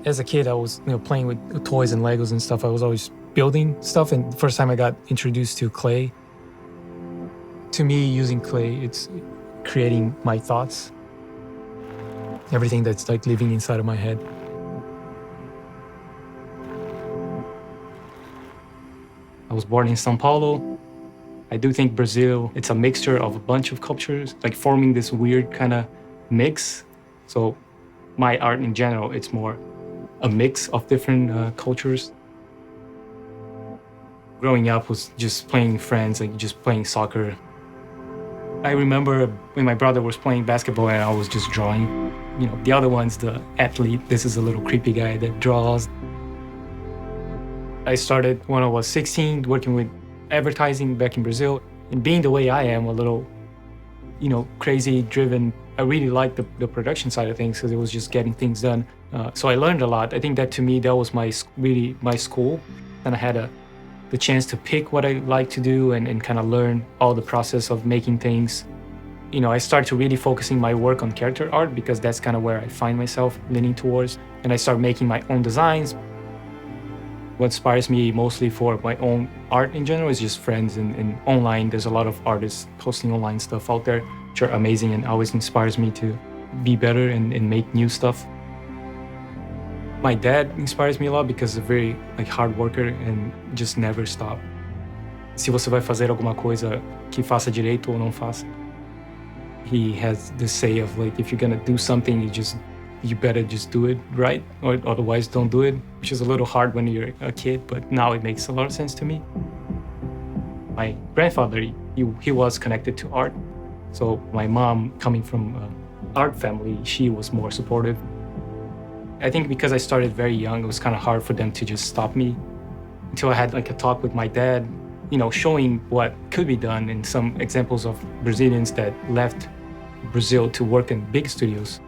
As a kid, I was playing with toys and Legos and stuff. I was always building stuff, and the first time I got introduced to clay, to me, using clay, it's creating my thoughts, everything that's like living inside of my head. I was born in São Paulo. I do think Brazil, it's a mixture of a bunch of cultures, like forming this weird kind of mix. So my art in general, it's more a mix of different cultures. Growing up was just playing with friends, like just playing soccer. I remember when my brother was playing basketball and I was just drawing. The other one's the athlete. This is a little creepy guy that draws. I started when I was 16 working with advertising back in Brazil. And being the way I am, a little, crazy driven, I really liked the production side of things because it was just getting things done. So I learned a lot. I think that to me, that was my school. And I had the chance to pick what I like to do and kind of learn all the process of making things. I started to really focusing my work on character art because that's kind of where I find myself leaning towards. And I started making my own designs. What inspires me mostly for my own art in general is just friends and online. There's a lot of artists posting online stuff out there, which are amazing and always inspires me to be better and make new stuff. My dad inspires me a lot because he's a very hard worker and just never stop. Se você vai fazer alguma coisa, que faça direito ou não faça. He has this say of if you're gonna do something, you better just do it right, or otherwise don't do it, which is a little hard when you're a kid, but now it makes a lot of sense to me. My grandfather, he was connected to art. So my mom, coming from an art family, she was more supportive. I think because I started very young, it was kind of hard for them to just stop me until I had a talk with my dad, showing what could be done and some examples of Brazilians that left Brazil to work in big studios.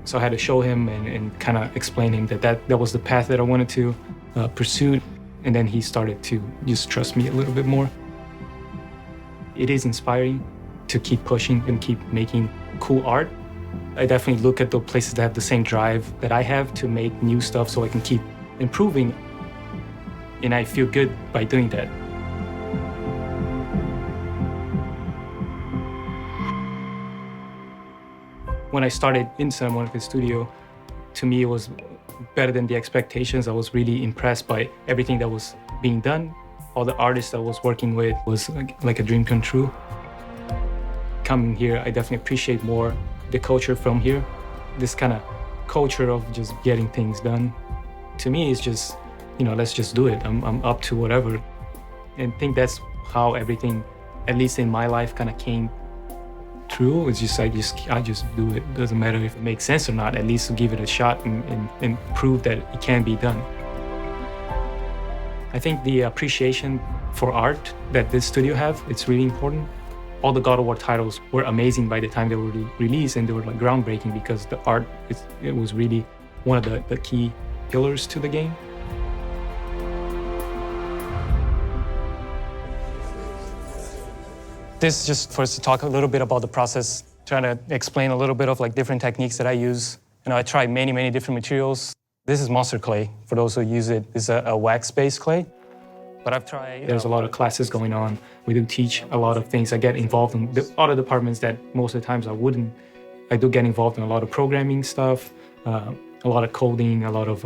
So I had to show him and kind of explain him that was the path that I wanted to pursue. And then he started to just trust me a little bit more. It is inspiring to keep pushing and keep making cool art. I definitely look at the places that have the same drive that I have to make new stuff so I can keep improving. And I feel good by doing that. When I started in Santa Monica studio, to me it was better than the expectations. I was really impressed by everything that was being done. All the artists I was working with was like a dream come true. Coming here, I definitely appreciate more the culture from here. This kind of culture of just getting things done. To me, it's just, let's just do it. I'm up to whatever. And I think that's how everything, at least in my life, kind of came true. It's just I just do it. Doesn't matter if it makes sense or not, at least to give it a shot and prove that it can be done. I think the appreciation for art that this studio have, it's really important. All the God of War titles were amazing by the time they were released, and they were groundbreaking because the art, it was really one of the key pillars to the game. This is just for us to talk a little bit about the process, trying to explain a little bit of different techniques that I use. I try many different materials. This is monster clay. For those who use it, it's a wax-based clay. But I've tried, there's a lot of classes going on. We do teach a lot of things. I get involved in the other departments that most of the times I wouldn't. I do get involved in a lot of programming stuff, a lot of coding, a lot of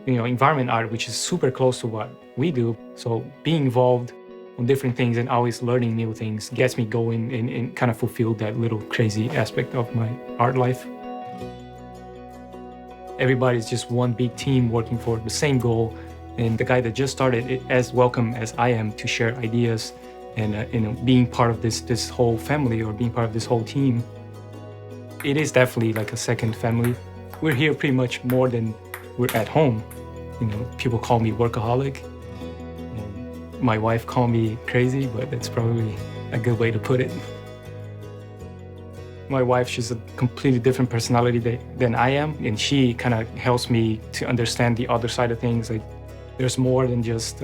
environment art, which is super close to what we do. So being involved on different things and always learning new things gets me going and kind of fulfill that little crazy aspect of my art life. Everybody's just one big team working for the same goal. And the guy that just started, as welcome as I am to share ideas and being part of this whole family or being part of this whole team, it is definitely like a second family. We're here pretty much more than we're at home. People call me workaholic. My wife called me crazy, but that's probably a good way to put it. My wife, she's a completely different personality than I am, and she kind of helps me to understand the other side of things. There's more than just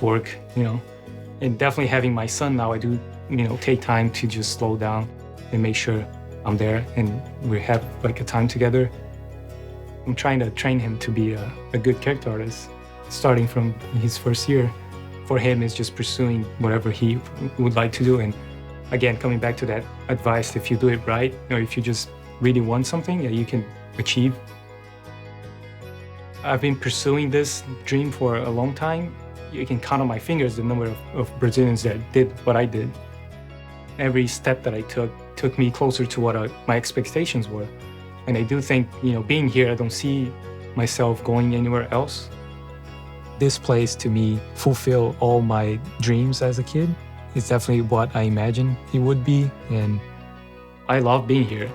work, And definitely having my son now, I do, take time to just slow down and make sure I'm there and we have a time together. I'm trying to train him to be a good character artist, starting from his first year. For him, it's just pursuing whatever he would like to do. And again, coming back to that advice, if you do it right, or if you just really want something that you can achieve. I've been pursuing this dream for a long time. You can count on my fingers the number of Brazilians that did what I did. Every step that I took me closer to what my expectations were. And I do think, being here, I don't see myself going anywhere else. This place, to me, fulfilled all my dreams as a kid. It's definitely what I imagined it would be, and I love being here.